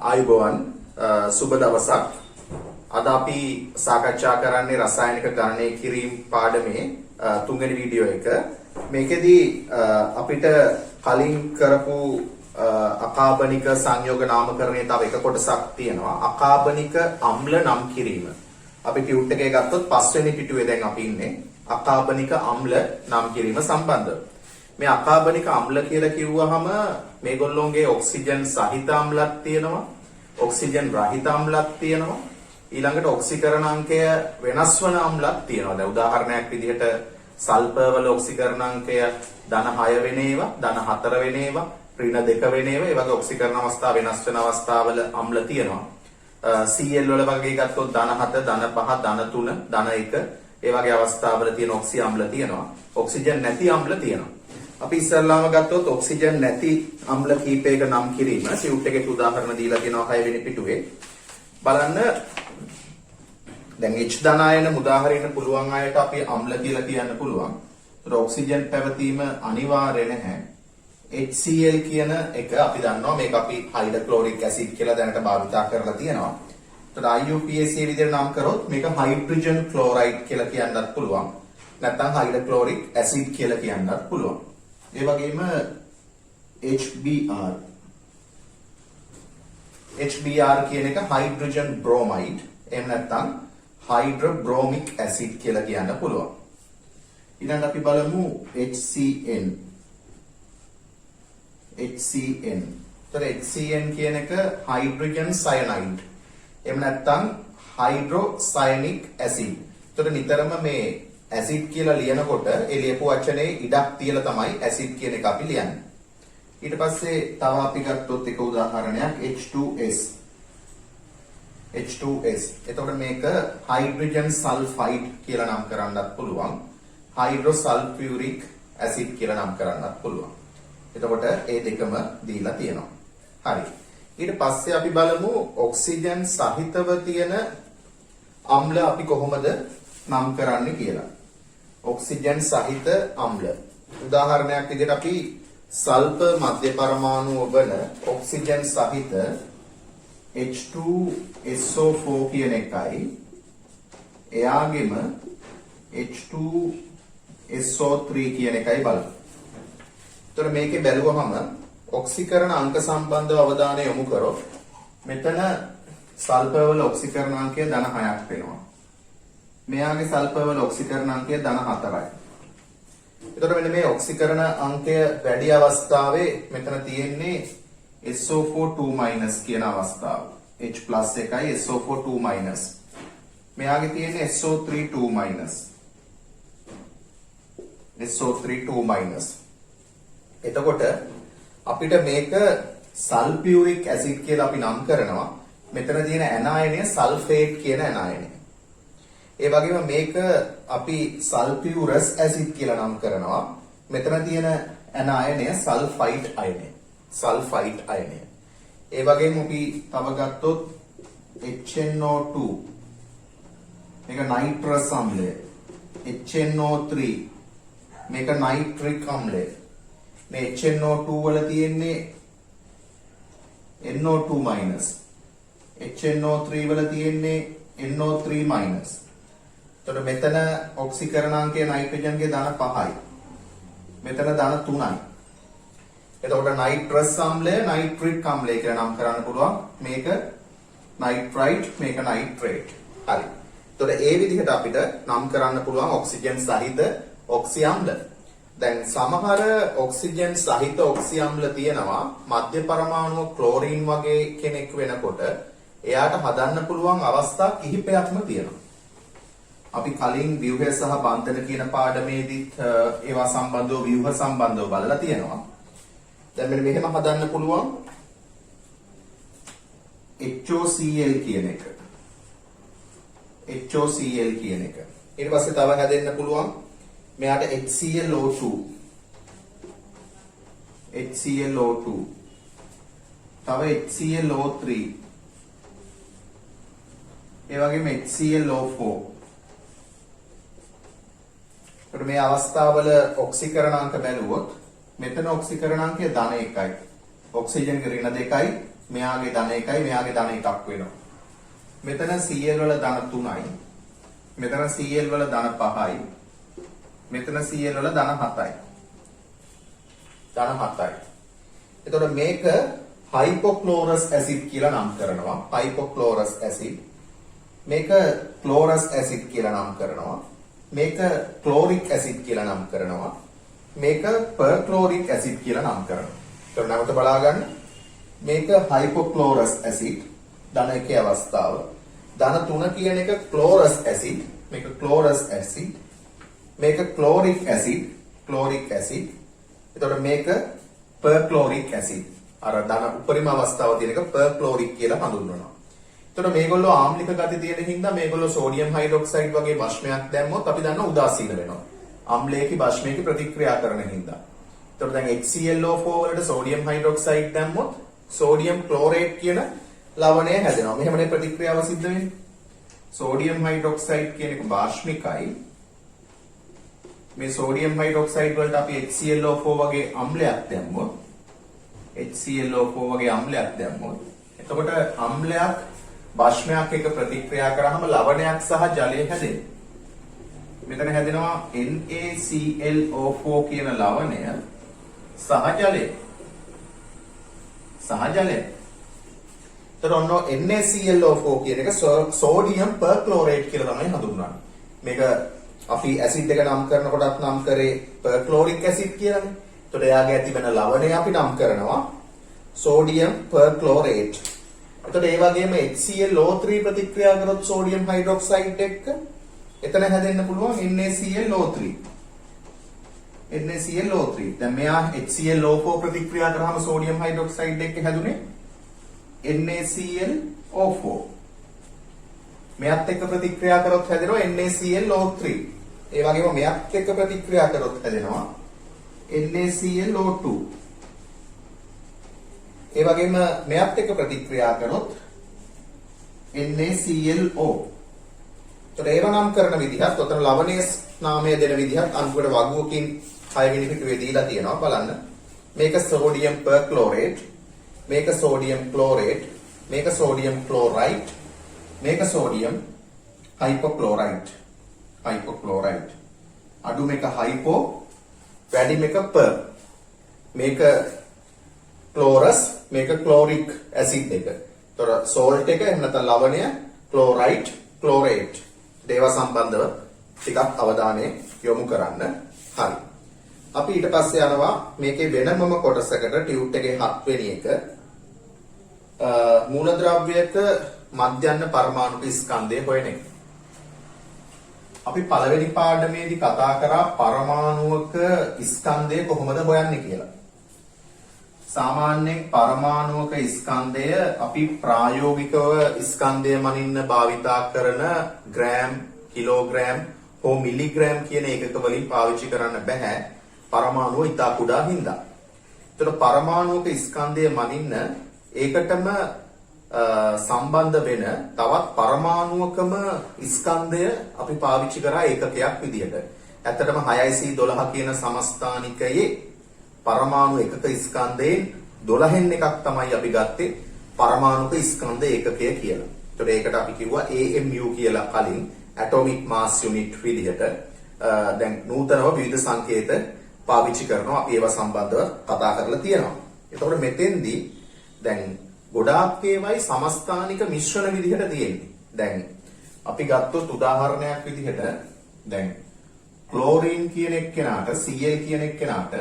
ආයුබෝවන් සුබ දවසක්. අද අපි සාකච්ඡා කරන්නේ රසායනික ගණනය කිරීම පාඩමේ තුන්වෙනි වීඩියෝ එක. මේකෙදී අපිට කලින් කරපු අකාබනික සංයෝග නාමකරණයේ තව එක කොටසක් තියෙනවා. අකාබනික අම්ල නම් කිරීම. අපි ටියුට් එකේ ගත්තොත් පස්වෙනි පිටුවේ දැන් අපි ඉන්නේ. අකාබනික අම්ල නම් කිරීම සම්බන්ධව. මේ අකාබනික අම්ල කියලා කිව්වහම මේගොල්ලෝගේ ඔක්සිජන් සහිත අම්ලක් තියෙනවා, ඔක්සිජන් රහිත අම්ලක් තියෙනවා, ඊළඟට ඔක්සිකරණාංකය වෙනස් වන අම්ලක් තියෙනවා. දැන් උදාහරණයක් විදිහට සල්ෆර්වල ඔක්සිකරණාංකය ධන 6 වෙන ඒවා, ධන 4 වෙන ඒවා, ඍණ 2 වෙන ඒවා, ඒ වගේ ඔක්සිකරණ අවස්ථා වෙනස් වෙන අවස්ථාවල අම්ල තියෙනවා. Cl වල වගේ ගත්තොත් ධන 7, ධන 5, ධන 3, ධන 1 ඒ වගේ අවස්ථාවල තියෙන ඔක්සි අම්ල තියෙනවා. ඔක්සිජන් නැති අම්ල තියෙනවා. අපි ඉස්සල්ලාම ගත්තොත් ඔක්සිජන් නැති අම්ල කීපයක නම් කිරීම ටියුට් එකේ උදාහරණ දීලා තියෙනවා 6 වෙනි පිටුවේ. බලන්න දැන් H ධනායන මුදාහරින්න පුළුවන් අයට අපි අම්ල කියලා කියන්න පුළුවන්. ඒතර ඔක්සිජන් පැවතීම අනිවාර්ය නැහැ. HCl කියන එක අපි දන්නවා මේක අපි හයිඩ්‍රොක්ලොරික් ඇසිඩ් කියලා දැනට භාවිතා කරලා තියෙනවා. ඒතර IUPAC විදිහට නම් කරොත් මේක හයිඩ්‍රජන් ක්ලෝරයිඩ් කියලා කියන්නත් පුළුවන්. නැත්නම් හයිඩ්‍රොක්ලොරික් ඇසිඩ් කියලා කියන්නත් පුළුවන්. ඒ වගේම HBr කියන එක හයිඩ්‍රජන් බ්‍රොමයිඩ් එහෙම නැත්නම් හයිඩ්‍රොබ්‍රොමික් ඇසිඩ් කියලා කියන්න පුළුවන්. ඊළඟට අපි බලමු HCN. ඒතර HCN කියන එක හයිඩ්‍රජන් සයනයිඩ්. එහෙම නැත්නම් හයිඩ්‍රොසයනික් ඇසිඩ්. ඒතර නිතරම මේ ඇසිඩ් කියලා ලියනකොට ඒ ලියපු වචනේ ඉඩක් තියලා තමයි ඇසිඩ් කියන එක අපි ලියන්නේ. ඊට පස්සේ තව අපි ගත්තොත් එක උදාහරණයක් H2S. එතකොට මේක හයිඩ්‍රජන් සල්ෆයිඩ් කියලා නම් කරන්නත් පුළුවන්. හයිඩ්‍රොසල්ෆියුරික් ඇසිඩ් කියලා නම් කරන්නත් පුළුවන්. එතකොට ඒ දෙකම දීලා තියෙනවා. හරි. ඊට පස්සේ අපි බලමු ඔක්සිජන් සහිතව තියෙන අම්ල අපි කොහොමද නම් කරන්නේ කියලා. ඔක්සිජන් සහිත අම්ල. උදාහරණයක් විදිහට අපි සල්ෆර් මධ්‍ය පරමාණුව වල ඔක්සිජන් සහිත H2SO4 කියන එකයි එයාගෙම H2SO3 කියන එකයි බලමු. ඒතර මේකේ බැලුවහම ඔක්සිකරණ අංක සම්බන්ධව අවධානය යොමු කරොත් මෙතන සල්ෆර් වල ඔක්සිකරණාංකය ධන 6ක් වෙනවා. මෙයාගේ සල්ෆර් වල ඔක්සිකරණාංකය ධන 4යි. එතකොට මෙන්න මේ ඔක්සිකරණ අංකය වැඩි අවස්ථාවේ මෙතන තියෙන්නේ SO4 2- කියන අවස්ථාව. H+ එකයි SO4 2-. මෙයාගේ තියෙන්නේ SO3 2-. SO3 2-. එතකොට අපිට මේක සල්ෆියුරික් ඇසිඩ් කියලා අපි නම් කරනවා. මෙතන තියෙන ඇනායනය සල්ෆේට් කියන ඇනායනය. ඒ වගේම මේක අපි සල්ෆියුරස් ඇසිඩ් කියලා නම් කරනවා. මෙතන තියෙන ඇනායනය සල්ෆයිඩ් අයනය. ඒ වගේම අපි තව ගත්තොත් HNO2 මේක නයිට්‍රස් අම්ලය. HNO3 මේක නයිට්‍රික් අම්ලය. මේ HNO2 වල තියෙන්නේ NO2-. HNO3 වල තියෙන්නේ NO3-. එතකොට මෙතන ඔක්සිකරණාංකය නයිට්‍රජන්ගේ ධන 5යි. මෙතන ධන 3යි. එතකොට නයිට්‍රස් අම්ලය නයිට්‍රික් අම්ලය කියලා නම් කරන්න පුළුවන්. මේක නයිට්‍රයිට්, මේක නයිට්‍රේට්. හරි. එතකොට ඒ විදිහට අපිට නම් කරන්න පුළුවන් ඔක්සිජන් සහිත ඔක්සි අම්ල. දැන් සමහර ඔක්සිජන් සහිත ඔක්සි අම්ල තියෙනවා මධ්‍ය පරමාණු ක්ලෝරින් වගේ කෙනෙක් වෙනකොට එයාට හදන්න පුළුවන් අවස්ථා කිහිපයක්ම තියෙනවා. අපි කලින් ව්‍යුහය සහ බන්ධන කියන පාඩමේදීත් ඒවා සම්බන්ධව ව්‍යුහ සම්බන්ධව බලලා තියෙනවා. දැන් මෙන්න මෙහෙම හදන්න පුළුවන් HOCl කියන එක. ඊට පස්සේ තව හැදෙන්න පුළුවන් මෙයාට HClO2. තව HClO3. ඒ වගේම HClO4. ඒකට මේ අවස්ථාවල ඔක්සිකරණාංක බැලුවොත් මෙතන ඔක්සිකරණාංකය ධන 1යි. ඔක්සිජන්ගේ ඍණ 2යි, මෙයාගේ ධන 1යි මෙයාගේ ධන 1ක් වෙනවා. මෙතන CL වල ධන 3යි. මෙතන CL වල ධන 5යි. මෙතන CL වල ධන 7යි. ධන 7යි. එතකොට මේක hypochlorous acid කියලා නම් කරනවා. hypochlorous acid. මේක chlorous acid කියලා නම් කරනවා. මේක chloric acid කියලා නම් කරනවා. මේක perchloric acid කියලා නම් කරනවා. එතකොට නැවත බලා ගන්න. මේක hypochlorous acid ධන 1 අවස්ථාව. ධන 3 කියන එක chlorous acid. මේක chlorous acid. මේක chloric acid. chloric acid. එතකොට මේක perchloric acid. අර ධන උපරිම අවස්ථාව තියෙන එක perchloric කියලා හඳුන්වනවා. එතකොට මේගොල්ලෝ ආම්ලික ගති තියෙන හින්දා මේගොල්ලෝ සෝඩියම් හයිඩ්‍රොක්සයිඩ් වගේ භස්මයක් දැම්මොත් අපි දන්නවා උදාසීන වෙනවා. අම්ලයේකි භස්මයේකි ප්‍රතික්‍රියා කරන හින්දා. එතකොට දැන් HClO4 වලට සෝඩියම් හයිඩ්‍රොක්සයිඩ් දැම්මොත් සෝඩියම් ක්ලෝරේට් කියන ලවණය හැදෙනවා. මෙහෙමනේ ප්‍රතික්‍රියාව සිද්ධ වෙන්නේ. සෝඩියම් හයිඩ්‍රොක්සයිඩ් කියන එක භාෂ්මිකයි. මේ සෝඩියම් හයිඩ්‍රොක්සයිඩ් වලට අපි HClO4 වගේ අම්ලයක් දැම්මොත් HClO4 වගේ අම්ලයක් දැම්මොත් එතකොට අම්ලයක් භාෂ්මයක් එක්ක ප්‍රතික්‍රියා කරාම ලවණයක් සහ ජලය හැදෙනවා. මෙතන හැදෙනවා NaClO4 කියන ලවණය සහ ජලය. එතකොට ඔන්න NaClO4 කියන එක සෝඩියම් පර්ක්ලෝරේට් කියලා තමයි හඳුන්වන්නේ. මේක අපි ඇසිඩ් එක නම් කරනකොටත් නම් කරේ පර්ක්ලෝරික් ඇසිඩ් කියලානේ. එතකොට එයාගේ ඇති වෙන ලවණය අපි නම් කරනවා සෝඩියම් පර්ක්ලෝරේට්. එතකොට ඒ වගේම HClO3 ප්‍රතික්‍රියා කරොත් සෝඩියම් හයිඩ්‍රොක්සයිඩ් එක්ක එතන හැදෙන්න පුළුවන් NaClO3. NaClO3. දැන් මෙයා HClO4 ප්‍රතික්‍රියා කරාම සෝඩියම් හයිඩ්‍රොක්සයිඩ් එක්ක හැදුනේ NaClO4. මෙයත් එක්ක ප්‍රතික්‍රියා කරොත් හැදෙනවා NaClO3. ඒ වගේම මෙයත් එක්ක ප්‍රතික්‍රියා කරොත් හැදෙනවා NaClO2. ඒ වගේම මෙයත් එක්ක ප්‍රතික්‍රියා කරොත් NaClO. ඒතර ඒව නම් කරන විදිහත් ඔතන ලවණයේ නාමය දෙන විදිහත් අන්තිමට වගුවකින් 6 වෙනි පිටුවේ දීලා තියෙනවා බලන්න. මේක සෝඩියම් පර්ක්ලෝරේට්, මේක සෝඩියම් ක්ලෝරේට්, මේක සෝඩියම් ක්ලෝරයිඩ්, මේක සෝඩියම් හයිපොක්ලෝරයිඩ්. අඩු මේක හයිපෝ, වැඩි මේක පර්. මේක ක්ලෝරස්, මේක ක්ලෝරික් ඇසිඩ් එක. ඒතර සෝල්ට් එක එහෙම නැත්නම් ලවණය, ක්ලෝරයිඩ්, ක්ලෝරේට්. ඒවා සම්බන්ධව ටිකක් අවධානය යොමු කරන්න. හරි. අපි ඊට පස්සේ යනවා මේකේ වෙනමම කොටසකට ටියුට් එකේ 7 වෙනි එක මූලද්‍රව්‍යයක මධ්‍යන්න පරමාණුක ස්කන්ධය හොයන එක. අපි පළවෙනි පාඩමේදී කතා කරා පරමාණුක ස්කන්ධය කොහොමද හොයන්නේ කියලා. සාමාන්‍යයෙන් පරමාණුක ස්කන්ධය අපි ප්‍රායෝගිකව ස්කන්ධය මනින්න භාවිතා කරන ග්‍රෑම්, කිලෝග්‍රෑම් හෝ මිලිග්‍රෑම් කියන ඒකක වලින් පාවිච්චි කරන්න බෑ. පරමාණුව ඉතා කුඩා හින්දා. එතකොට පරමාණුක ස්කන්ධය මනින්න ඒකටම සම්බන්ධ වෙන තවත් පරමාණුකම ස්කන්ධය අපි පාවිච්චි කරා ඒකකයක් විදිහට. ඇත්තටම 6C12 කියන සමස්ථානිකයේ පරමාණු එකක ස්කන්ධයෙන් 12න් එකක් තමයි අපි ගත්තේ පරමාණුක ස්කන්ධ ඒකකය කියලා. ඒතකොට ඒකට අපි කිව්වා AMU කියලා කලින් atomic mass unit විදිහට. දැන් නූතනව විවිධ සංකේත පාවිච්චි කරනවා. අපි ඒවා සම්බන්ධව කතා කරලා තියෙනවා. එතකොට මෙතෙන්දී දැන් ගොඩාක් ඒවායි සමස්ථානික මිශ්‍රණ විදිහට තියෙන්නේ. දැන් අපි ගත්තොත් උදාහරණයක් විදිහට දැන් ක්ලෝරින් කියන එක්කෙනාට Cl කියන එක්කෙනාට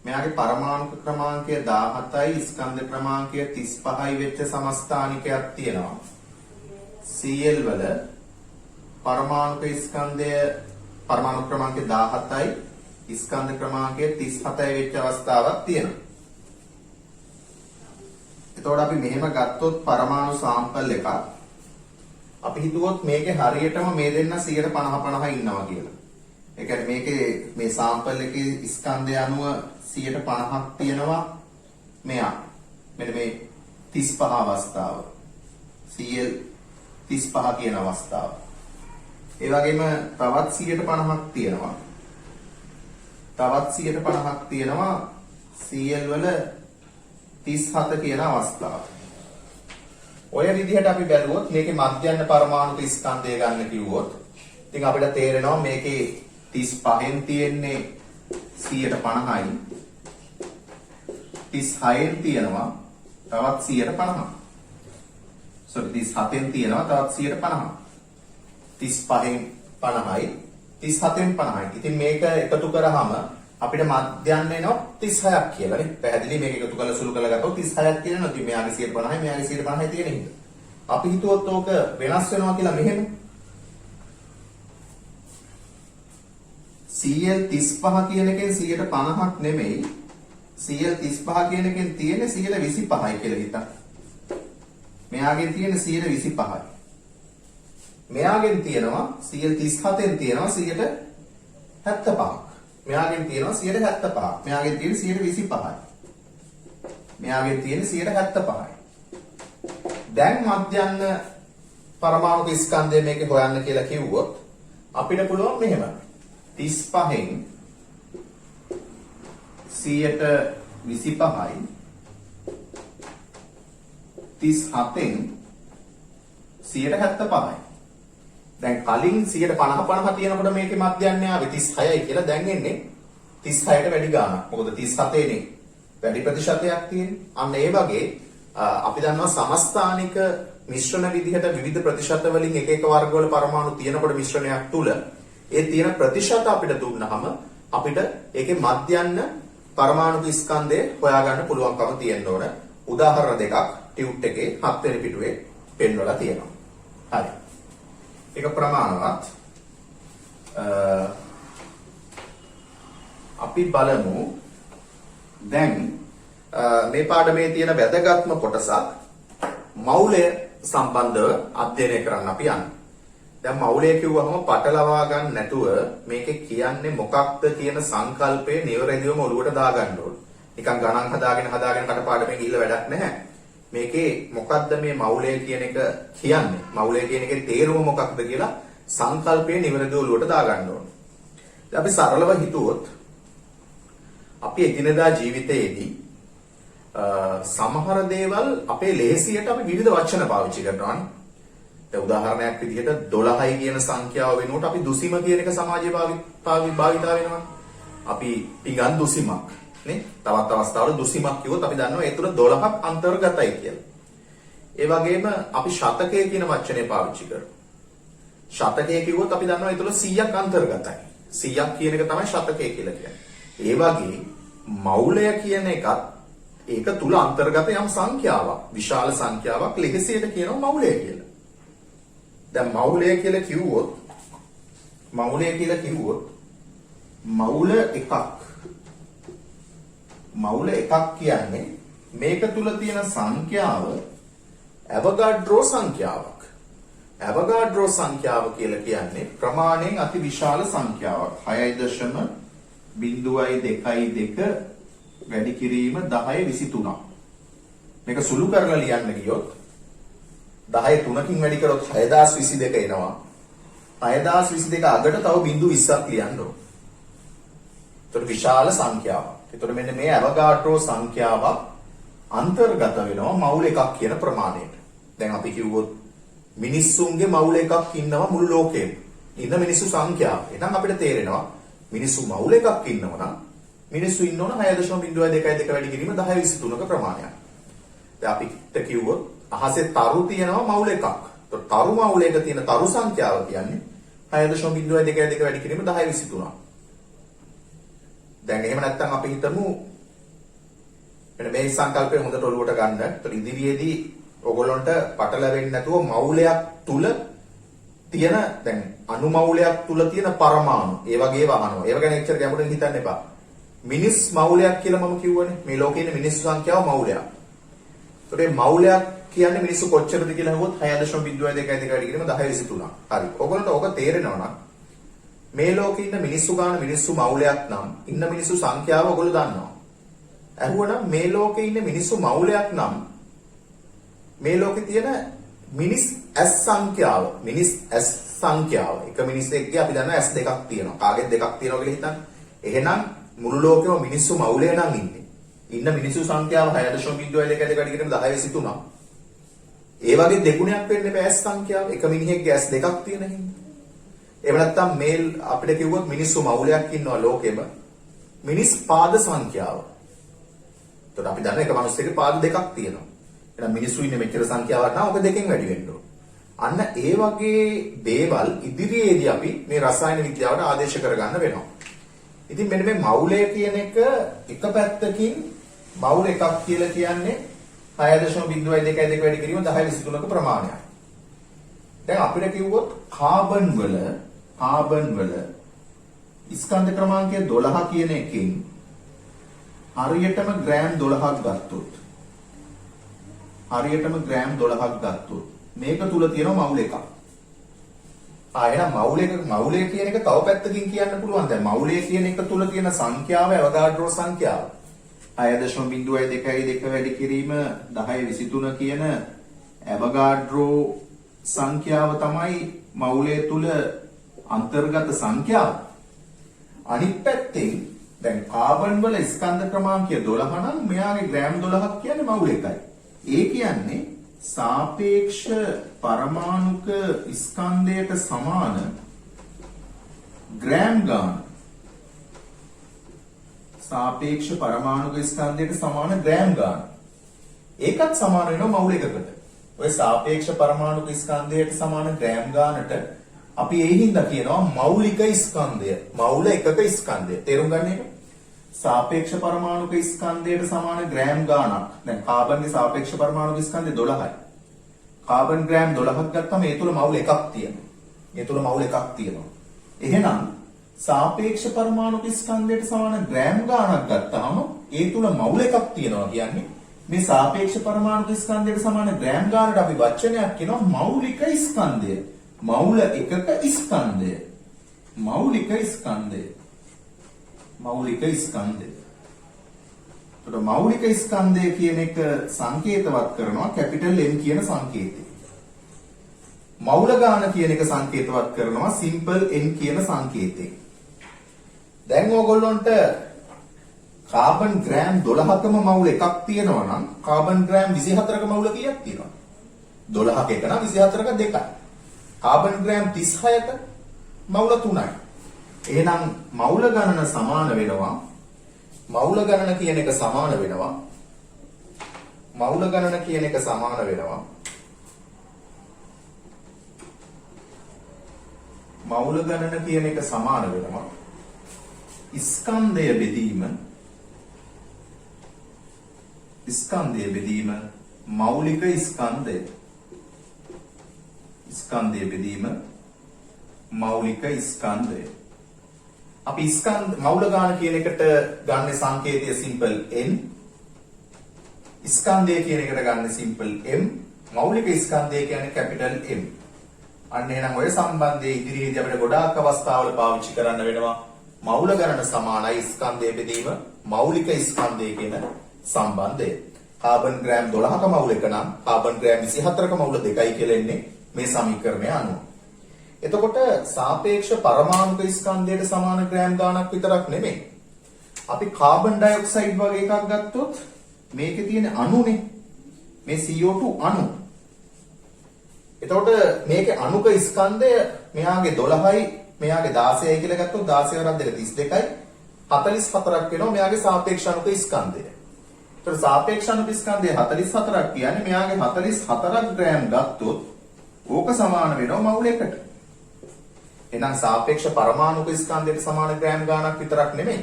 මෙයාගේ පරමාණු ක්‍රමාංකය 17යි ස්කන්ධ ක්‍රමාංකය 35යි වෙච්ච සමස්ථානිකයක් තියෙනවා. Cl වල පරමාණුක ස්කන්ධය පරමාණු ක්‍රමාංකය 17යි ස්කන්ධ ක්‍රමාංකය 37යි වෙච්ච අවස්ථාවක් තියෙනවා. එතකොට අපි මෙහෙම ගත්තොත් පරමාණු සාම්පල් එකක් අපි හිතුවොත් මේකේ හරියටම මේ දෙන්න 150 ඉන්නවා කියලා. ඒ කියන්නේ මේකේ මේ සාම්පල් එකේ ස්කන්ධය අනුව 150ක් තියෙනවා මෙයා. මෙන්න මේ 35 අවස්ථාව. Cl 35 කියන අවස්ථාව. ඒ වගේම තවත් 150ක් තියෙනවා. තවත් 150ක් තියෙනවා Cl වල 37 කියන අවස්ථාව. ඔය විදිහට අපි බැලුවොත් මේකේ මධ්‍යන්න පරමාණු ස්කන්ධය ගන්න කිව්වොත් ඉතින් අපිට තේරෙනවා මේකේ 35න් තියෙන්නේ 150යි 36න් තියෙනවා තවත් 150. sorry 37න් තියෙනවා තවත් 150. 35න් 50යි 37න් 50යි. ඉතින් මේක එකතු කරාම අපිට මධ්‍යන්න එනවා 36ක් කියලා නේ. පැහැදිලි මේක එකතු කරලා සුළු කරලා ගත්තොත් 36ක් කියනවා. ඉතින් මෙයාගේ 150යි මෙයාගේ 150යි තියෙන හින්දා. අපි හිතුවොත් ඕක වෙනස් වෙනවා කියලා මෙහෙම. CL35 කියන එකෙන් 150ක් නෙමෙයි. CL35 කියන එකෙන් තියෙන්නේ 125යි කියලා හිතා. මෙයාගෙන් තියෙන්නේ 125යි. මෙයාගෙන් තියෙනවා CL37න් තියෙනවා 175ක්. මෙයාගෙන් තියෙනවා 175ක්. මෙයාගෙන් තියෙන්නේ 125යි. මෙයාගෙන් තියෙන්නේ 175යි. දැන් මධ්‍යන්න පරමාණු ස්කන්ධය මේකේ හොයන්න කියලා කිව්වොත් අපිට පුළුවන් මෙහෙම 35න් 125යි 37න් 175යි. දැන් කලින් 150 තියෙනකොට මේකේ මධ්‍යන්නේ ආවේ 36යි කියලා දැන් එන්නේ 36ට වැඩි ගාණක්. මොකද 37 නේ වැඩි ප්‍රතිශතයක් තියෙන්නේ. අන්න ඒ වගේ අපි දන්නවා සමස්ථානික මිශ්‍රණ විදිහට විවිධ ප්‍රතිශත වලින් එක එක වර්ගවල පරමාණු තියෙනකොට මිශ්‍රණයක් තුල ඒ තියෙන ප්‍රතිශත අපිට දුන්නහම අපිට ඒකේ මධ්‍යන්න පරමාණු ස්කන්ධය හොයාගන්න පුළුවන්කම තියෙන්න ඕන. උදාහරණ දෙකක් ටියුට් එකේ 7 වෙනි පිටුවේ පෙන්වලා තියෙනවා. හරි. ඒක ප්‍රමාණවත්. අපි බලමු දැන් මේ පාඩමේ තියෙන වැදගත්ම කොටසක් මෞලය සම්බන්ධව අධ්‍යයනය කරන්න අපි යන්නේ. දැන් මෞලය කිව්වහම පටලවා ගන්න නැතුව මේකේ කියන්නේ මොකක්ද කියන සංකල්පය නිවැරදිවම ඔලුවට දාගන්න ඕන. නිකන් ගණන් හදාගෙන කටපාඩමෙන් ගිහිල්ලා වැඩක් නැහැ. මේකේ මොකක්ද මේ මෞලය කියන එක කියන්නේ? මෞලය කියන එකේ තේරුම මොකක්ද කියලා සංකල්පය නිවැරදිව ඔලුවට දාගන්න ඕන. දැන් අපි සරලව හිතුවොත් අපි එදිනෙදා ජීවිතයේදී සමහර දේවල් අපේ ලේසියට අපි විවිධ වචන පාවිච්චි කරනවානේ. දැන් උදාහරණයක් විදිහට 12යි කියන සංඛ්‍යාව වෙනුවට අපි දුසිම කියන එක සමාජයේ භාවිතා වෙනවා. අපි පිඟන් දුසිමක් නේ. තවත් අවස්ථාවල දුසිමක් කිව්වොත් අපි දන්නවා ඒ තුල 12ක් අන්තර්ගතයි කියලා. ඒ වගේම අපි ශතකය කියන වචනේ පාවිච්චි කරනවා. ශතකය කිව්වොත් අපි දන්නවා ඒ තුල 100ක් අන්තර්ගතයි. 100ක් කියන එක තමයි ශතකය කියලා කියන්නේ. ඒ වගේ මෞලය කියන එකත් ඒක තුල අන්තර්ගත යම් සංඛ්‍යාවක්, විශාල සංඛ්‍යාවක් ලෙහෙසියට කියනවා මෞලය කියලා. දැන් මෞලය කියලා කිව්වොත් මෞල එකක්. මෞල එකක් කියන්නේ මේක තුල තියෙන සංඛ්‍යාව ඇවගාඩ්‍රෝ සංඛ්‍යාවක්. ඇවගාඩ්‍රෝ සංඛ්‍යාව කියලා කියන්නේ ප්‍රමාණයෙන් අති විශාල සංඛ්‍යාවක්. 6.022 වැඩි කිරීම 1023ක්. මේක සුළු කරලා ලියන්න ගියොත් 10 3කින් වැඩි කරොත් 6022 එනවා. 6022 අගට තව බිංදු 20ක් ලියන්න ඕන. ඒතර විශාල සංඛ්‍යාවක්. ඒතර මෙන්න මේ ඇවගාඩ්‍රෝ සංඛ්‍යාවක් අන්තර්ගත වෙනවා මෞල එකක් කියන ප්‍රමාණයට. දැන් අපි කිව්වොත් මිනිස්සුන්ගේ මෞල එකක් ඉන්නවා මුළු ලෝකෙම. ඉන්න මිනිස්සු සංඛ්‍යාව. එහෙනම් අපිට තේරෙනවා මිනිස්සු මෞල එකක් ඉන්නවා නම් මිනිස්සු ඉන්න ඕන 6.022 වැඩි කිරීම 1023ක ප්‍රමාණයක්. දැන් අපිට කිව්වොත් අහසේ තරු තියෙනවා මෞල එකක්. ඒතකොට තරු මෞලයක තියෙන තරු සංඛ්‍යාව කියන්නේ 6.022 වැඩි කිරීම 1023ක්. දැන් එහෙම නැත්නම් අපි හිතමු මෙන්න මේ සංකල්පය හොඳට ඔලුවට ගන්න. ඒතකොට ඉදිරියේදී ඔයගොල්ලන්ට පටලැවෙන්නේ නැතුව මෞලයක් තුල තියෙන දැන් අණු මෞලයක් තුල තියෙන පරමාණු ඒ වගේ වහනවා. ඒව ගැන එච්චර ගැඹුරින් හිතන්න එපා. මිනිස් මෞලයක් කියලා මම කිව්වනේ. මේ ලෝකේ ඉන්න මිනිස්සු සංඛ්‍යාව මෞලයක්. ඒතකොට මේ මෞලයක් කියන්නේ මිනිස්සු කොච්චරද කියලා අහුවොත් 6.022 වැඩි කිරීම 1023ක්. හරි. ඔයගොල්ලන්ට ඕක තේරෙනවා නම් මේ ලෝකේ ඉන්න මිනිස්සු ගාන මිනිස්සු මෞලයක් නම් ඉන්න මිනිස්සු සංඛ්‍යාව ඔයගොල්ලෝ දන්නවා. අහුවනම් මේ ලෝකේ ඉන්න මිනිස්සු මෞලයක් නම් මේ ලෝකේ තියෙන මිනිස් S සංඛ්‍යාව එක මිනිස්සෙක්ගේ අපි දන්නවා S දෙකක් තියෙනවා. කාගෙත් දෙකක් තියෙනවා කියලා හිතන්න. එහෙනම් මුළු ලෝකෙම මිනිස්සු මෞලය නම් ඉන්නේ. ඉන්න මිනිස්සු සංඛ්‍යාව 6.02 වැඩි කිරීම 1023. ඒ වගේ දෙගුණයක් වෙන්න බෑ S සංඛ්‍යාව. එක මිනිහෙක්ගේ S දෙකක් තියෙන හින්දා. එහෙම නැත්නම් මේල් අපිට කිව්වොත් මිනිස්සු මවුලයක් ඉන්නවා ලෝකෙම. මිනිස් පාද සංඛ්‍යාව. එතකොට අපි දන්න එක මිනිස්සෙගේ පාද දෙකක් තියෙනවා. එහෙනම් මිනිස්සු ඉන්නේ මෙච්චර සංඛ්‍යාවක් නම් ඔක දෙකෙන් වැඩි වෙන්න ඕන. අන්න ඒ වගේ දේවල් ඉදිරියේදී අපි මේ රසායන විද්‍යාවට ආදේශ කරගන්න වෙනවා. ඉතින් මෙන්න මේ මවුලය කියන එක පැත්තකින් මවුල එකක් කියලා කියන්නේ 6.02 වැඩි කිරීම 1023ක ප්‍රමාණයක්. දැන් අපිට කිව්වොත් කාබන් වල ස්කන්ධ ක්‍රමාංකය 12 කියන එකෙන් හරියටම ග්‍රෑම් 12ක් ගත්තොත් මේක තුල තියෙනවා මවුල එකක්. එහෙනම් මවුලය කියන එක තව පැත්තකින් කියන්න පුළුවන්. දැන් මවුලය කියන එක තුල තියෙන සංඛ්‍යාව අවගාඩ්‍රෝ සංඛ්‍යාව. 6.02 වැඩි කිරීම 1023 කියන අවගාඩ්‍රෝ සංඛ්‍යාව තමයි මවුලය තුල අන්තර්ගත සංඛ්‍යාව. අනිත් පැත්තෙන් දැන් කාබන් වල ස්කන්ධ ක්‍රමාංකය 12 නම් මෙයාගේ ග්‍රෑම් 12ක් කියන්නේ මවුල එකයි. ඒ කියන්නේ සාපේක්ෂ පරමාණුක ස්කන්ධයට සමාන ග්‍රෑම් ගාන. සාපේක්ෂ පරමාණුක ස්කන්ධයට සමාන ග්‍රෑම් ගාන. ඒකත් සමාන වෙනවා මවුල එකකට. ඔය සාපේක්ෂ පරමාණුක ස්කන්ධයට සමාන ග්‍රෑම් ගානට අපි ඒ හින්දා කියනවා මෞලික ස්කන්ධය. මවුල එකක ස්කන්ධය. තේරුම් ගන්න එක. සාපේක්ෂ පරමාණුක ස්කන්ධයට සමාන ග්‍රෑම් ගානක්. දැන් කාබන්ගේ සාපේක්ෂ පරමාණුක ස්කන්ධය 12යි. කාබන් ග්‍රෑම් 12ක් ගත්තම ඒ තුල මවුල එකක් තියෙනවා. එහෙනම් සාපේක්ෂ පරමාණුක ස්කන්ධයට සමාන ග්‍රෑම් ගානක් ගත්තාම ඒ තුල මවුල එකක් තියෙනවා කියන්නේ මේ සාපේක්ෂ පරමාණුක ස්කන්ධයට සමාන ග්‍රෑම් ගානට අපි වචනයක් කියනවා මෞලික ස්කන්ධය. මවුල එකක ස්කන්ධය. මෞලික ස්කන්ධය. එතකොට මෞලික ස්කන්ධය කියන එක සංකේතවත් කරනවා කැපිටල් M කියන සංකේතය. මවුල ගාන කියන එක සංකේතවත් කරනවා සිම්පල් N කියන සංකේතයෙන්. දැන් ඕගොල්ලොන්ට කාබන් ග්‍රෑම් 12කම මවුල එකක් තියෙනවා නම් කාබන් ග්‍රෑම් 24ක මවුල කීයක් තියෙනවද? 12ක එක නම් 24ක දෙකයි. කාබන් ග්‍රෑම් 36ක මවුල 3යි. එහෙනම් මවුල ගණන සමාන වෙනවා. මවුල ගණන කියන එක සමාන වෙනවා. ස්කන්ධය බෙදීම මෞලික ස්කන්ධය. අපි මවුල ගාන කියන එකට ගන්න සංකේතය සිම්පල් n. ස්කන්ධය කියන එකට ගන්න සිම්පල් m. මෞලික ස්කන්ධය කියන්නේ කැපිටල් M. අන්න එහෙනම් ඔය සම්බන්ධයේ ඉදිරියේදී අපිට ගොඩාක් අවස්ථාවල පාවිච්චි කරන්න වෙනවා. මවුල ගණන සමානයි ස්කන්ධය බෙදීම මෞලික ස්කන්ධය කියන සම්බන්ධය. කාබන් ග්‍රෑම් 12ක මවුල එක නම් කාබන් ග්‍රෑම් 24ක මවුල දෙකයි කියලා එන්නේ මේ සමීකරණය අනුව. එතකොට සාපේක්ෂ පරමාණුක ස්කන්ධයට සමාන ග්‍රෑම් ගාණක් විතරක් නෙමෙයි. අපි කාබන් ඩයොක්සයිඩ් වගේ එකක් ගත්තොත් මේකේ තියෙන අණුනේ මේ CO2 අණු. එතකොට මේකේ අණුක ස්කන්ධය මෙයාගේ 12යි මෙයාගේ 16යි කියලා ගත්තොත් 16 වරක් දෙක 32යි 44ක් වෙනවා මෙයාගේ සාපේක්ෂ අණුක ස්කන්ධය. එතකොට සාපේක්ෂ අණුක ස්කන්ධය 44ක් කියන්නේ මෙයාගේ 44ක් ග්‍රෑම් ගත්තොත් ඕක සමාන වෙනවා මවුල එකට. එහෙනම් සාපේක්ෂ පරමාණුක ස්කන්ධයට සමාන ග්‍රෑම් ගාණක් විතරක් නෙමෙයි.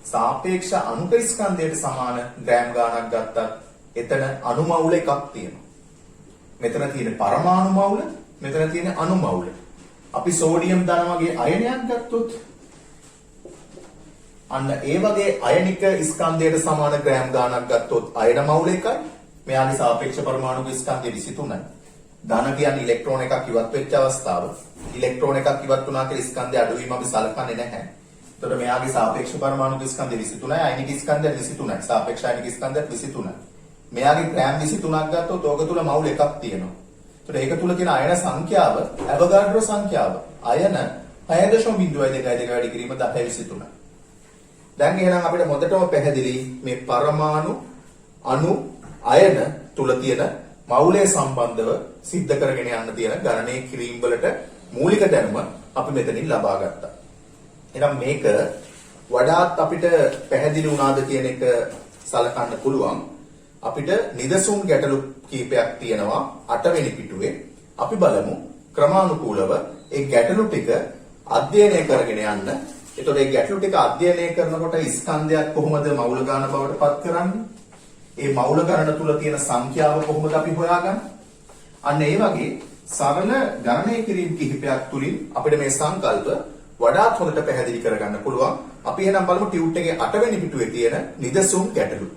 සාපේක්ෂ අණුක ස්කන්ධයට සමාන ග්‍රෑම් ගාණක් ගත්තත් එතන අණු මවුල එකක් තියෙනවා. මෙතන තියෙන පරමාණු මවුල, මෙතන තියෙන අණු මවුල. අපි සෝඩියම් ධන වගේ අයනයක් ගත්තොත් අන්න ඒ වගේ අයනික ස්කන්ධයට සමාන ග්‍රෑම් ගාණක් ගත්තොත් අයන මවුල එකයි. මෙයාගේ සාපේක්ෂ පරමාණුක ස්කන්ධය 23යි. ධන කියන්නේ ඉලෙක්ට්‍රෝන එකක් ඉවත් වෙච්ච අවස්ථාව. ඉලෙක්ට්‍රෝන එකක් ඉවත් වුණා කියලා ස්කන්ධය අඩුවීම අපි සලකන්නේ නැහැ. එතකොට මෙයාගේ සාපේක්ෂ පරමාණුක ස්කන්ධය 23යි, අයනික ස්කන්ධය 23යි, සාපේක්ෂ අයනික ස්කන්ධය 23යි. මෙයාගේ ග්‍රෑම් 23ක් ගත්තොත් ඕක තුල මවුල එකක් තියෙනවා. එතකොට ඒක තුල තියෙන අයන සංඛ්‍යාව අවගාඩ්‍රෝ සංඛ්‍යාව. අයන 6.02 වැඩි කිරීම 1023. දැන් එහෙනම් අපිට මොකටම පැහැදිලි මේ පරමාණු අණු අයන තුල තියෙන මවුලය සම්බන්ධව සිද්ධ කරගෙන යන්න තියෙන ගණනය කිරීම වලට මූලික දැනුම අපි මෙතනින් ලබා ගත්තා. එහෙනම් මේක වඩාත් අපිට පැහැදිලි වුණාද කියන එක සලකන්න පුළුවන්. අපිට නිදසුන් ගැටලු කීපයක් තියෙනවා 8 වෙනි පිටුවේ. අපි බලමු ක්‍රමානුකූලව ඒ ගැටලු ටික අධ්‍යයනය කරගෙන යන්න. එතකොට මේ ගැටලු ටික අධ්‍යයනය කරනකොට ස්කන්ධයක් කොහොමද මවුල ගණන බවට පත් කරන්නේ? ඒ මවුල ගණන තුල තියෙන සංඛ්‍යාව කොහොමද අපි හොයාගන්නේ? අන්න ඒ වගේ සරල ගණනය කිරීම කිහිපයක් තුලින් අපිට මේ සංකල්ප වඩාත් හොඳට පැහැදිලි කරගන්න පුළුවන්. අපි එහෙනම් බලමු ටියුට් එකේ 8 වෙනි පිටුවේ තියෙන නිදසුන් ගැටලු.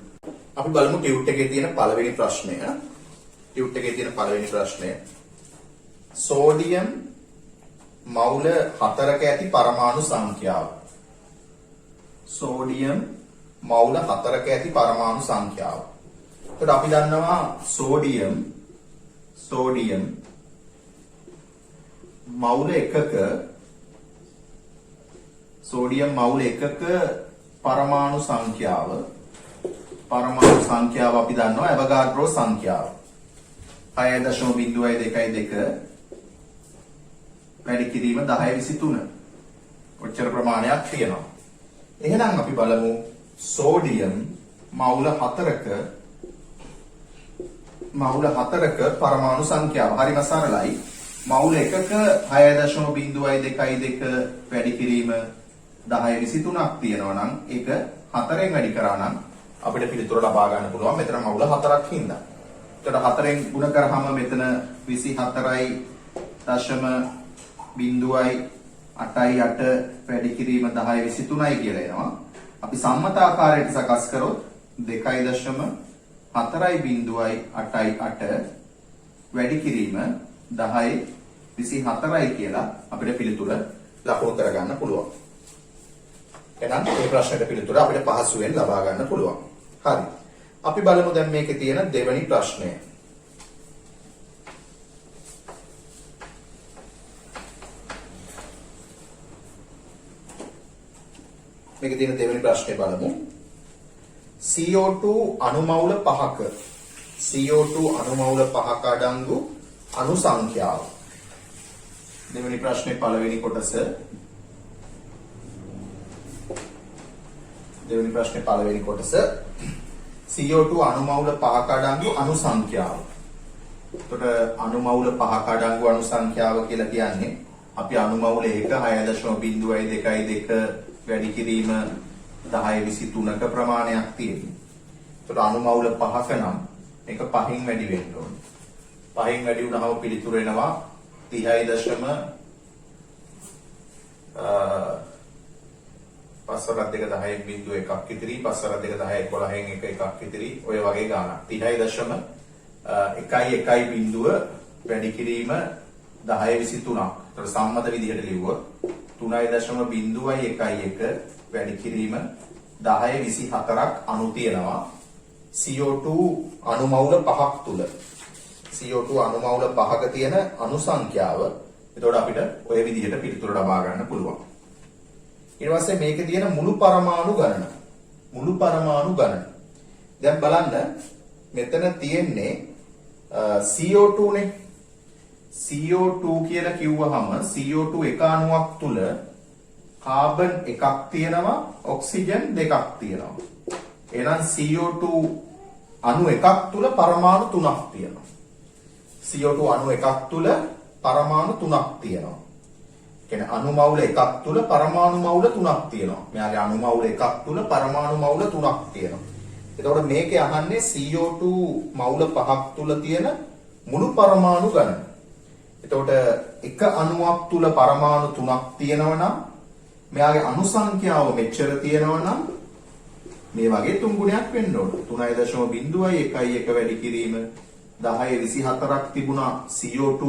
අපි බලමු ටියුට් එකේ තියෙන පළවෙනි ප්‍රශ්නය. ටියුට් එකේ තියෙන පළවෙනි ප්‍රශ්නය. සෝඩියම් මවුල 4ක ඇති පරමාණු සංඛ්‍යාව. සෝඩියම් මවුල 4ක ඇති පරමාණු සංඛ්‍යාව. එතකොට අපි දන්නවා සෝඩියම් මවුල 1ක පරමාණු සංඛ්‍යාව අපි දන්නවා ඇවගාඩ්‍රෝ සංඛ්‍යාව 6.022 වැඩි කිරීම 1023 ඔච්චර ප්‍රමාණයක් තියෙනවා. එහෙනම් අපි බලමු සෝඩියම් මවුල 4ක පරමාණු සංඛ්‍යාව. හරිම සරලයි. මවුල 1ක 6.022 වැඩි කිරීම 1023ක් තියෙනවා නම් ඒක 4ෙන් වැඩි කරා නම් අපිට පිළිතුර ලබා ගන්න පුළුවන්. මෙතන මවුල 4ක් හින්දා. එතකොට 4ෙන් ගුණ කරාම මෙතන 24.0.8 වැඩි කිරීම 1023යි කියලා එනවා. අපි සම්මත ආකාරයට සකස් කරොත් 2.4.88 වැඩි කිරීම 1024යි කියලා අපිට පිළිතුර ලකුණු කරගන්න පුළුවන්. එහෙනම් මේ ප්‍රශ්නෙට පිළිතුර අපිට පහසුවෙන් ලබා ගන්න පුළුවන්. හරි. අපි බලමු දැන් මේකේ තියෙන දෙවෙනි ප්‍රශ්නය. මේකේ තියෙන දෙවෙනි ප්‍රශ්නේ බලමු. CO2 අණුමවුල 5ක අඩංගු අණු සංඛ්‍යාව. දෙවෙනි ප්‍රශ්නේ පළවෙනි කොටස. CO2 අණුමවුල 5ක අඩංගු අණු සංඛ්‍යාව. එතකොට අණුමවුල 5ක අඩංගු අණු සංඛ්‍යාව කියලා කියන්නේ අපි අණුමවුල 6.022 වැඩි කිරීම 1023ක ප්‍රමාණයක් තියෙනවා. එතකොට අණුමවුල 5ක නම් මේක 5න් වැඩි වෙන්න ඕනේ. 5න් වැඩි වුණාම පිළිතුර එනවා 5.2 බිංදුව එකක් ඉතිරි 5.2 11න් එකක් ඉතිරි ඔය වගේ ගාණක් 30.1 බිංදුව වැඩි කිරීම 1023ක්. ඒතර සම්මත විදිහට ලිව්වොත් 3.0.11 වැඩි කිරීම 1024ක් අණු තියෙනවා CO2 අණුමවුල 5ක් තුල. CO2 අණුමවුල 5ක තියෙන අණු සංඛ්‍යාව. එතකොට අපිට ඔය විදිහට පිළිතුර ලබා ගන්න පුළුවන්. ඊට පස්සේ මේකේ තියෙන මුළු පරමාණු ගණන. දැන් බලන්න මෙතන තියෙන්නේ CO2 නේ. CO2 කියලා කිව්වහම CO2 එක අණුවක් තුල කාබන් එකක් තියෙනවා ඔක්සිජන් දෙකක් තියෙනවා. එහෙනම් CO2 අණු එකක් තුල පරමාණු තුනක් තියෙනවා. CO2 අණු එකක් තුල පරමාණු තුනක් තියෙනවා. කියන්නේ අණු මවුල එකක් තුල පරමාණු මවුල තුනක් තියෙනවා. මෙයාගේ අණු මවුල එකක් තුල පරමාණු මවුල තුනක් තියෙනවා. එතකොට මේකේ අහන්නේ CO2 මවුල 5ක් තුල තියෙන මුළු පරමාණු ගණන. එතකොට එක අණුවක් තුල පරමාණු තුනක් තියෙනවා නම් මෙයාගේ අණු සංඛ්‍යාව මෙච්චර තියෙනවා නම් මේ වගේ තුන් ගුණයක් වෙන්න ඕන. 3.0.11 වැඩි කිරීම 1024ක් තිබුණා CO2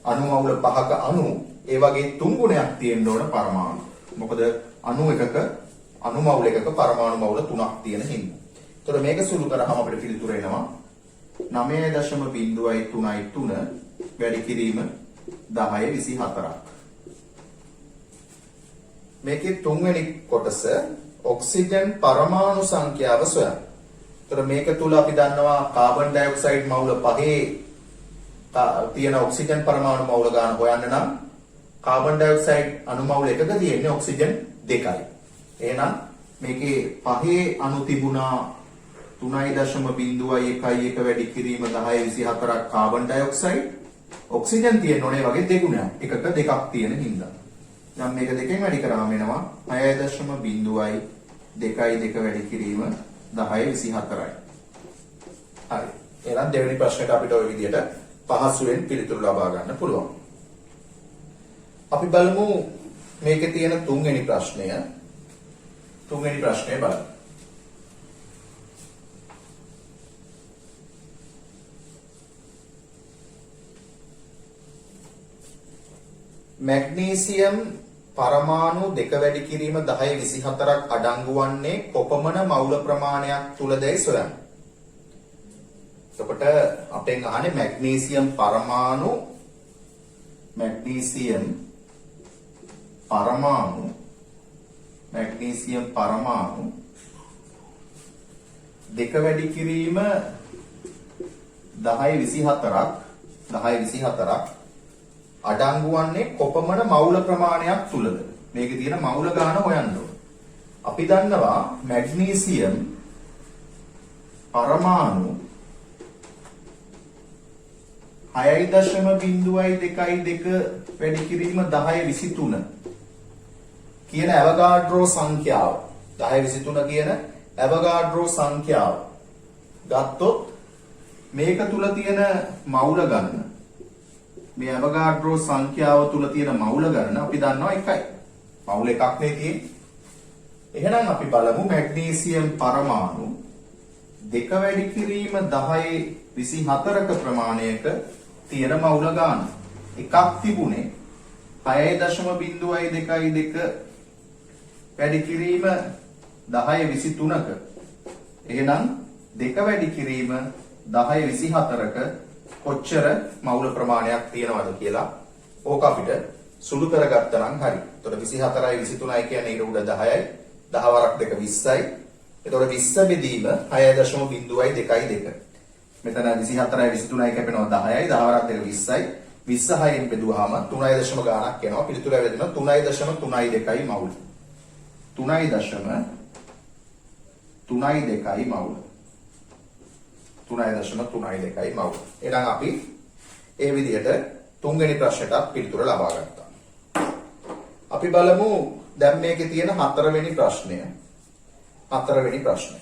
අණුමවුල 5ක අණු ඒ වගේ තුන් ගුණයක් තියෙන්න ඕන පරමාණු. මොකද අණු එකක අණුමවුල එකක පරමාණු මවුල 3ක් තියෙන හින්දා. එතකොට මේක සුළු කරාම අපිට පිළිතුර එනවා 9.0.33 වැඩි කිරීම 1024ක්. මේකේ තුන්වෙනි කොටස ඔක්සිජන් පරමාණු සංඛ්‍යාව සොයන්න. ඒතර මේක තුල අපි දන්නවා කාබන් ඩයොක්සයිඩ් මවුල 5 තියෙන ඔක්සිජන් පරමාණු මවුල ගන්න හොයන්න නම් කාබන් ඩයොක්සයිඩ් අණු මවුල එකක තියෙන්නේ ඔක්සිජන් 2යි. එහෙනම් මේකේ 5 අණු තිබුණා 3.01 වැඩි කිරීම 1024ක් කාබන් ඩයොක්සයිඩ්. ඔක්සිජන් තියෙන ඕනේ වගේ දෙගුණයක්. එකක දෙකක් තියෙන හින්දා. නම් මේක දෙකෙන් වැඩි කරාම එනවා 6.02 වැඩි කිරීම 1024යි. හරි. එහෙනම් දෙවෙනි ප්‍රශ්නෙට අපිට ওই විදිහට පහසුවෙන් පිළිතුරු ලබා ගන්න පුළුවන්. අපි බලමු මේකේ තියෙන තුන්වෙනි ප්‍රශ්නය. තුන්වෙනි ප්‍රශ්නය බලමු. මැග්නීසියම් පරමාණු 2 වැඩි කිරීම 1024ක් අඩංගු වන්නේ කොපමණ මවුල ප්‍රමාණයක් තුලදයි සොයන්න. එතකොට අපෙන් අහන්නේ මැග්නීසියම් පරමාණු 2 වැඩි කිරීම 1024ක් අඩංගු වන්නේ කොපමණ මවුල ප්‍රමාණයක් තුලද? මේකේ තියෙන මවුල ගාන හොයන්න ඕන. අපි දන්නවා මැග්නීසියම් පරමාණු 6.22 වැඩි කිරීම 1023 කියන ඇවගාඩ්‍රෝ සංඛ්‍යාව 1023 කියන ඇවගාඩ්‍රෝ සංඛ්‍යාව ගත්තොත් මේක තුල තියෙන මවුල ගන්න මේ ඇවගාඩ්‍රෝ සංඛ්‍යාව තුල තියෙන මවුල ගන්න අපි දන්නවා එකයි. මවුල එකක් නේ තියෙන්නේ. එහෙනම් අපි බලමු මැග්නීසියම් පරමාණු 2 වැඩි කිරීම 1024ක ප්‍රමාණයක තියෙන මවුල ගන්න. එකක් තිබුණේ 6.22 වැඩි කිරීම 1023ක. එහෙනම් 2 වැඩි කිරීම 1024ක කොච්චර මවුල ප්‍රමාණයක් තියෙනවද කියලා ඕක අපිට සුළු කරගත්තා නම් හරි. එතකොට 24යි 23යි කියන්නේ ඊට උඩ 10යි 10 වරක් 2 20යි. එතකොට 20 බෙදීම 6.02. මෙතන 24යි 23යි කැපෙනවා 10යි 10 වරක් 2 20යි. 20 6න් බෙදුවාම 3 ගාණක් එනවා. පිළිතුර වැදෙනවා 3.32 මවුල. 3.32 මවුල. 3.32 මවුල. එහෙනම් අපි ඒ විදිහට තුන්වෙනි ප්‍රශ්නටත් පිළිතුර ලබා ගත්තා. අපි බලමු දැන් මේකේ තියෙන හතරවෙනි ප්‍රශ්නය. හතරවෙනි ප්‍රශ්නය.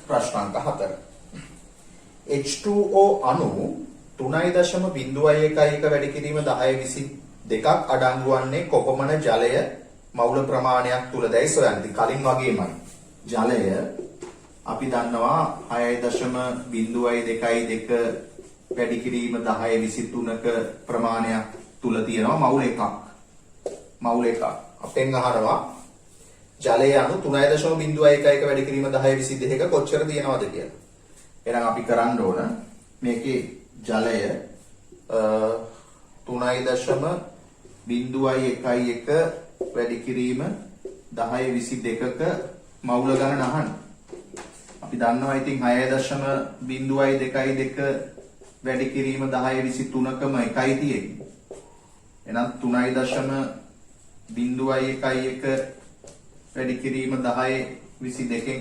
ප්‍රශ්නාංක 4. H2O අණු 3.01 වැඩි කිරීම 1022ක් අඩංගු වන්නේ කොපමණ ජලය මවුල ප්‍රමාණයක් තුලදයි සොයන්න. ඉතින් කලින් වගේමයි. ජලය අපි දන්නවා 6.02 වැඩි කිරීම 1023ක ප්‍රමාණයක් තුල තියෙනවා මවුල එකක්. මවුල එකක්. අපෙන් අහනවා ජලය අණු 3.01 වැඩි කිරීම 1022ක කොච්චර තියෙනවද කියලා. එහෙනම් අපි කරන්න ඕන මේකේ ජලය 3.01 වැඩි කිරීම 1022ක මවුල ගණන අහන්න. අපි දන්නවා ඉතින් 6.02 වැඩි කිරීම 1023කම එකයි තියෙන්නේ. එහෙනම් 3.01 වැඩි කිරීම 1022කින්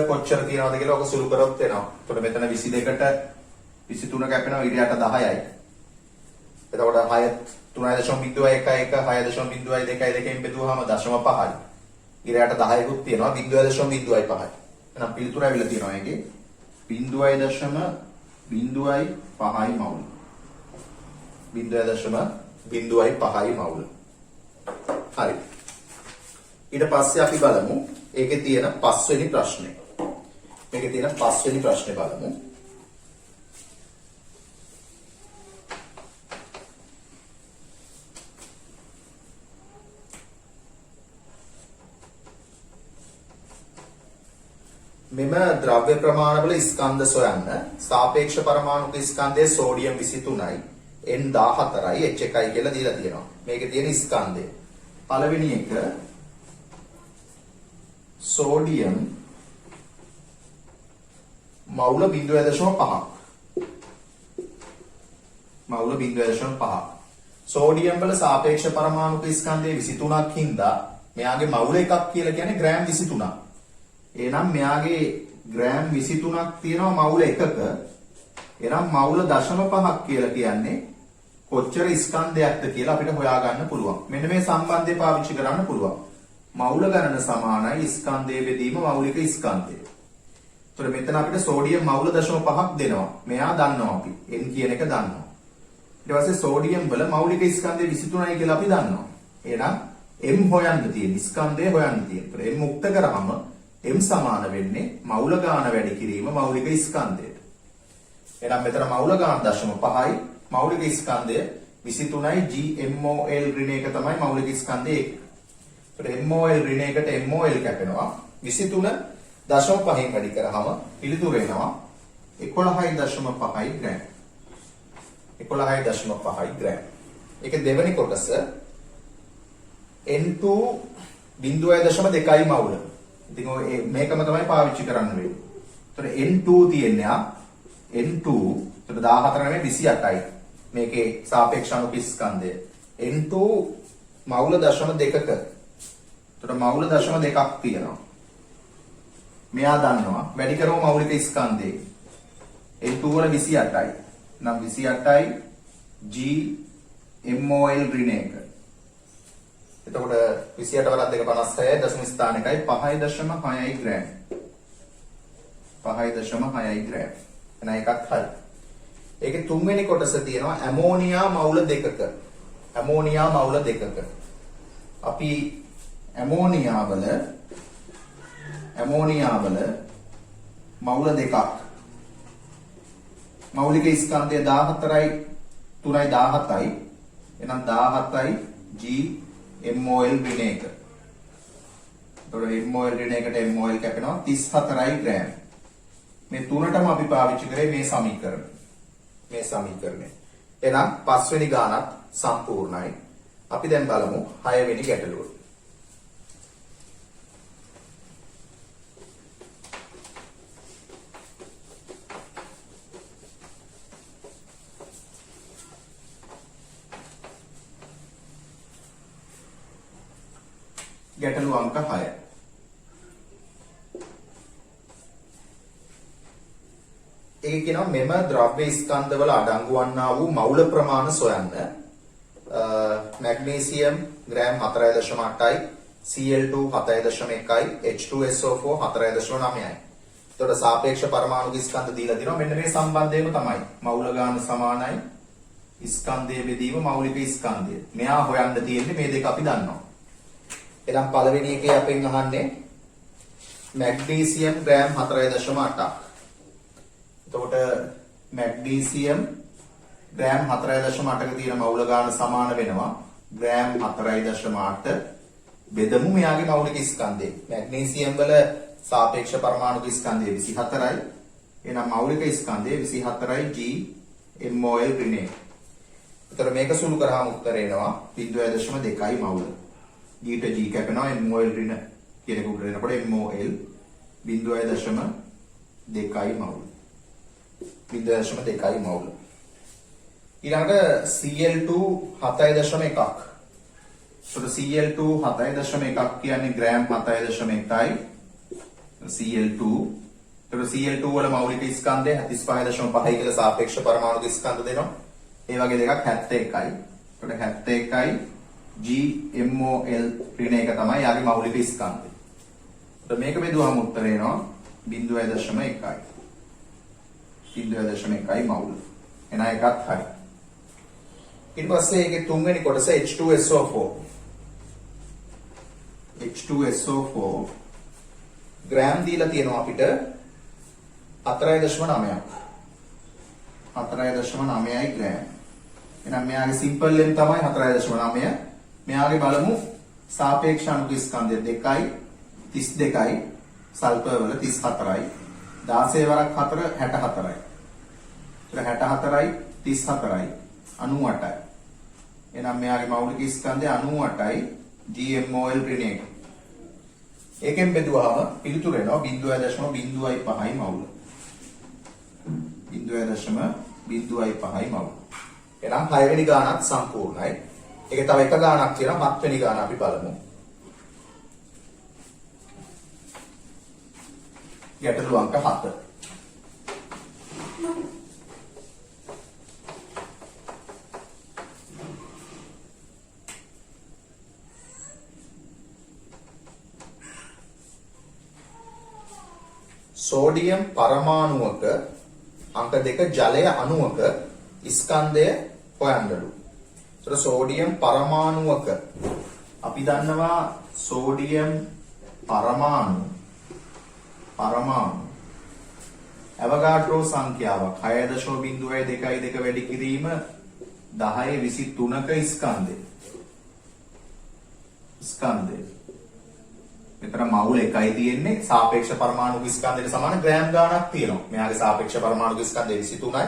කොච්චර තියනවද කියලා ඔක සුළු කරොත් එනවා. එතකොට මෙතන 22ට 23 කැපෙනවා ඉරියට 10යි. එතකොට 3.01 බෙදුවාම 0.5යි. ඉරියට 10කුත් තියෙනවා 0.05යි. එහෙනම් පිළිතුර ඇවිල්ලා තියෙනවා ඒකේ 0.05යි මවුල. 0.05යි මවුල. හරි. ඊට පස්සේ අපි බලමු ඒකේ තියෙන පස්වෙනි ප්‍රශ්නය. මේකේ තියෙන පස්වෙනි ප්‍රශ්නේ බලමු. මෙම ද්‍රව්‍ය ප්‍රමාණවල ස්කන්ධ සොයන්න සාපේක්ෂ පරමාණුක ස්කන්ධයේ සෝඩියම් 23යි N14යි H1යි කියලා දීලා තියෙනවා. මේකේ තියෙන ස්කන්ධය. පළවෙනි එක සෝඩියම් මවුල 0.5ක්. මවුල 0.5ක්. සෝඩියම් වල සාපේක්ෂ පරමාණුක ස්කන්ධයේ 23ක් හින්දා මෙයාගේ මවුල එකක් කියලා කියන්නේ ග්‍රෑම් 23ක්. එහෙනම් මෙයාගේ ග්‍රෑම් 23ක් තියෙනවා මවුල එකක. එහෙනම් මවුල 0.5ක් කියලා කියන්නේ කොච්චර ස්කන්ධයක්ද කියලා අපිට හොයාගන්න පුළුවන්. මෙන්න මේ සම්බන්ධය පාවිච්චි කරන්න පුළුවන්. මවුල ගණන සමානයි ස්කන්ධයේ බෙදීම මෞලික ස්කන්ධය. ඒතර මෙතන අපිට සෝඩියම් මවුල 0.5ක් දෙනවා. මෙයා දන්නවා අපි. N කියන එක දන්නවා. ඊට පස්සේ සෝඩියම් වල මෞලික ස්කන්ධය 23යි කියලා අපි දන්නවා. එහෙනම් M හොයන්න තියෙන ස්කන්ධය හොයන්න තියෙන. ඒතර M මුක්ත කරාම M සමාන වෙන්නේ මවුල ගාන වැඩි කිරීම මෞලික ස්කන්ධයට. එහෙනම් මෙතන මවුල ගාන 0.5යි මෞලික ස්කන්ධය 23යි GMOL ඍණ එක තමයි මෞලික ස්කන්ධය. ඒතර MOL ඍණ එකට MOL කැපෙනවා 23.5න් වැඩි කරාම පිළිතුර එනවා 11.5යි ග්‍රෑම්. 11.5යි ග්‍රෑම්. ඒක දෙවෙනි කොටස N2 0.2යි මවුල. ඉතින් ඔය මේකම තමයි පාවිච්චි කරන්න වෙන්නේ. ඒතර N2 තියන්නේ N2 ඒතර 14 නෙමෙයි 28යි. මේකේ සාපේක්ෂ අණු ස්කන්ධය. N2 මවුල 0.2ක. ඒතර මවුල 0.2ක් තියෙනවා. මෙයා දන්නවා වැඩි කරව මෞලික ස්කන්ධේ. N2 වල 28යි. නම් 28යි GMOL ඍණ එක. එතකොට 28 වලත් 256යි දශම ස්ථානයකයි 5.6යි ග්‍රෑම්. 5.6යි ග්‍රෑම්. එන එකක් හරි. ඒකේ තුන්වෙනි කොටස තියෙනවා ඇමෝනියා මවුල දෙකක. ඇමෝනියා මවුල දෙකක. අපි ඇමෝනියා වල මවුල දෙකක්. මෞලික ස්කන්ධය 14යි 3යි 17යි. එහෙනම් 17යි GMOL ඍණ එක. එතකොට MOL ඍණ එකට MOL කැපෙනවා 34යි ග්‍රෑම්. මේ තුනටම අපි පාවිච්චි කරේ මේ සමීකරණය. එහෙනම් පස්වෙනි ගානත් සම්පූර්ණයි. අපි දැන් බලමු 6 වෙනි ගැටලුව. ගැටලු අංක 6. ඒක කියනවා මෙම ද්‍රව්‍ය ස්කන්ධවල අඩංගු වන්නා වූ මවුල ප්‍රමාණ සොයන්න. Magnesium gram 4.8යි, Cl2 7.1යි, H2SO4 4.9යි. එතකොට සාපේක්ෂ පරමාණු ස්කන්ධ දීලා දිනවා. මෙන්න මේ සම්බන්ධයම තමයි. මවුල ගාන සමානයි ස්කන්ධයේ බෙදීම මෞලික ස්කන්ධය. මෙයා හොයන්න තියෙන්නේ මේ දෙක අපි දන්නවා. එහෙනම් පළවෙනි එකේ අපෙන් අහන්නේ මැග්නීසියම් ග්‍රෑම් 4.8ක්. එතකොට මැග්නීසියම් ග්‍රෑම් 4.8ක තියෙන මවුල ගාන සමාන වෙනවා ග්‍රෑම් 4.8 බෙදමු මෙයාගේ මෞලික ස්කන්ධය. මැග්නීසියම් වල සාපේක්ෂ පරමාණු ස්කන්ධය 24යි. එහෙනම් මෞලික ස්කන්ධය 24යි GMOL ඍණ එක. එතකොට මේක සුළු කරාම උත්තර එනවා 0.2යි මවුල. ඊට G කැපෙනවා MOL ඍණ කියන එක උඩ එනකොට MOL 0.2යි මවුල. 0.2යි මවුල. ඊළඟට Cl2 7.1ක්. So Cl2 7.1ක් කියන්නේ ග්‍රෑම් 7.1යි. Cl2 Cl2 වල මෞලික ස්කන්ධය 75.5යි කියලා සාපේක්ෂ පරමාණු ස්කන්ධ දෙනවා. ඒ වගේ දෙකක් 71යි. එතකොට 71යි GMOL ඍණ එක තමයි යාගේ මෞලික ස්කන්ධය. එතකොට මේක බෙදුවම උත්තර එනවා 0.1යි. 0.1යි මවුල. එන එකත් හරි. ඊට පස්සේ ඒකේ තුන්වෙනි කොටස H2SO4. H2SO4 ග්‍රෑම් දීලා තියෙනවා අපිට 4.9ක්. 4.9යි ග්‍රෑම්. එහෙනම් මෙයාගේ සිම්පල් ලෙන් තමයි 4.9. මෙයාගේ බලමු සාපේක්ෂ අණු ස්කන්ධය 2යි 32යි සල්ප වල 34යි. 16 වරක් 4 64යි. ඒතර 64යි 34යි 98යි. එහෙනම් මෙයාගේ මෞලික ස්කන්ධය 98යි GMOL ඍණ 1. ඒකෙන් බෙදුවාම පිළිතුර එනවා 0.05යි මවුල. 0.05යි මවුල. එහෙනම් 6 වෙනි ගානත් සම්පූර්ණයි. ඒකේ තව එක ගානක් තියෙනවා 7 වෙනි ගාන අපි බලමු. ගැටළු අංක 7. සෝඩියම් පරමාණුවක අංක 2 ජලය අණුවක ස්කන්ධය හොයන්නලු. ඒතර සෝඩියම් පරමාණුවක අපි දන්නවා සෝඩියම් පරමාණු ඇවගාඩ්‍රෝ සංඛ්‍යාවක් 6.22 වැඩි කිරීම 1023ක ස්කන්ධය. මෙතන මවුල එකයි තියෙන්නේ සාපේක්ෂ පරමාණුක ස්කන්ධයට සමාන ග්‍රෑම් ගාණක් තියෙනවා. මෙයාගේ සාපේක්ෂ පරමාණුක ස්කන්ධය 23යි.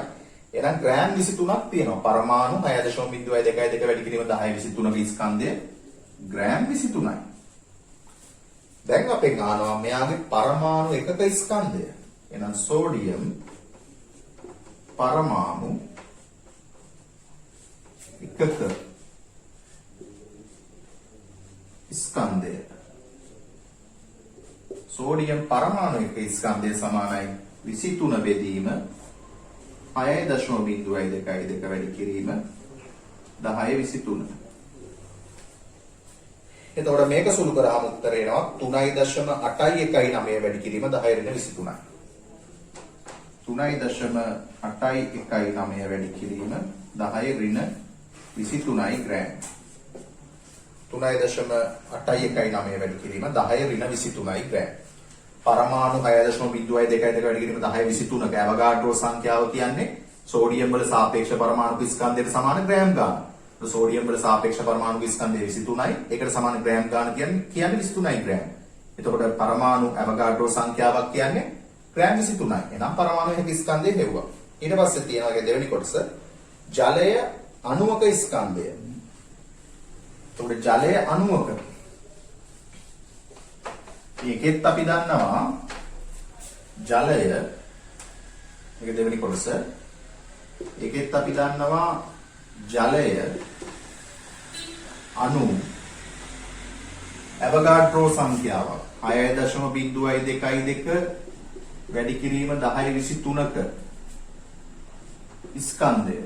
එහෙනම් ග්‍රෑම් 23ක් තියෙනවා. පරමාණු 6.22 වැඩි කිරීම 1023ක ස්කන්ධය ග්‍රෑම් 23යි. දැන් අපෙන් අහනවා මෙයාගේ පරමාණු එකක ස්කන්ධය. එහෙනම් සෝඩියම් පරමාණු එකක ස්කන්ධය. සෝඩියම් පරමාණු එක ස්කන්ධය සමානයි 23 බෙදීම 6.22 වැඩි කිරීම 1023. එතකොට මේක සුළු කරාම උත්තරය එනවා 3.819 වැඩි කිරීම 1023යි. 3.819 වැඩි කිරීම 1023යි ග්‍රෑම්. 3.819 වැඩි කිරීම 1023යි ග්‍රෑම්. පරමාණු 6.22 වැඩි කිරීම 1023ක ඇවගාඩ්‍රෝ සංඛ්‍යාව කියන්නේ සෝඩියම් වල සාපේක්ෂ පරමාණුක ස්කන්ධයට සමාන ග්‍රෑම් ගාන. සෝඩියම් වල සාපේක්ෂ පරමාණුක ස්කන්ධය 23යි. ඒකට සමාන ග්‍රෑම් ගාන කියන්නේ 23යි ග්‍රෑම්. එතකොට පරමාණු ඇවගාඩ්‍රෝ සංඛ්‍යාවක් කියන්නේ ග්‍රෑම් 23යි. එහෙනම් පරමාණු එකක ස්කන්ධය හෙව්වා. ඊට පස්සේ තියෙනවා දෙවෙනි කොටස ජලය අණුවක ස්කන්ධය. එතකොට ජලය අණුවක ඒකෙත් අපි දන්නවා ජලය මේක දෙවෙනි කොටස. ඒකෙත් අපි දන්නවා ජලය අණු ඇවගාඩ්‍රෝ සංඛ්‍යාවක් 6.22 වැඩි කිරීම 1023ක ස්කන්ධය.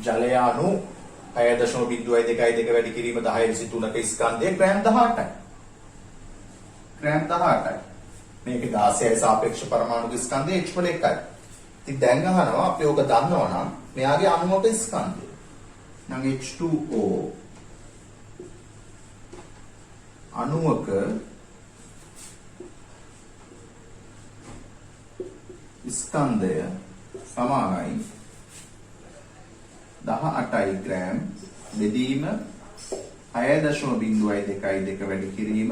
ජලය අණු 6.22 වැඩි කිරීම 1023ක ස්කන්ධය ග්‍රෑම් 18යි. මේක 16යි සාපේක්ෂ පරමාණුක ස්කන්ධය H වල එකයි. ඉතින් දැන් අහනවා අපි ඕක දන්නවනම් මෙයාගේ අණුවක ස්කන්ධය. නම් H2O අණුවක ස්කන්ධය සමානයි 18යි ග්‍රෑම් බෙදීම 6.22 වැඩි කිරීම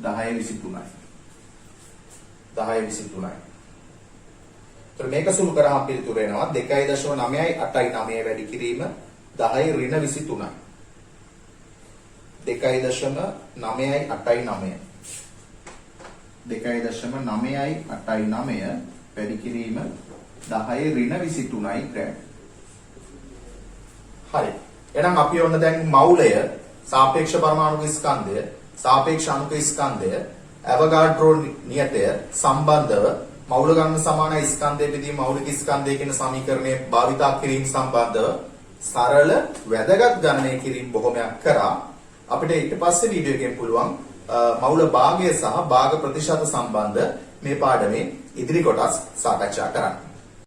1023යි. 1023යි. ඒතර මේක සුළු කරාම පිළිතුර එනවා 2.989 වැඩි කිරීම 10-23යි. 2.989 වැඩි කිරීම 10-23යි ග්‍රෑම්. හරි. එහෙනම් අපි ඔන්න දැන් මවුලය සාපේක්ෂ පරමාණුක ස්කන්ධය සාපේක්ෂ අණුක ස්කන්ධය ඇවගාඩ්‍රෝ නියතය සම්බන්ධව මවුල ගන්න සමාන ස්කන්ධය බෙදීම මෞලික ස්කන්ධය කියන සමීකරණය භාවිතා කිරීම සම්බන්ධව සරල වැදගත් ගණනය කිරීම බොහොමයක් කරා. අපිට ඊට පස්සේ වීඩියෝ එකෙන් පුළුවන් මවුල භාගය සහ භාග ප්‍රතිශත සම්බන්ධ මේ පාඩමේ ඉදිරි කොටස් සාකච්ඡා කරන්න.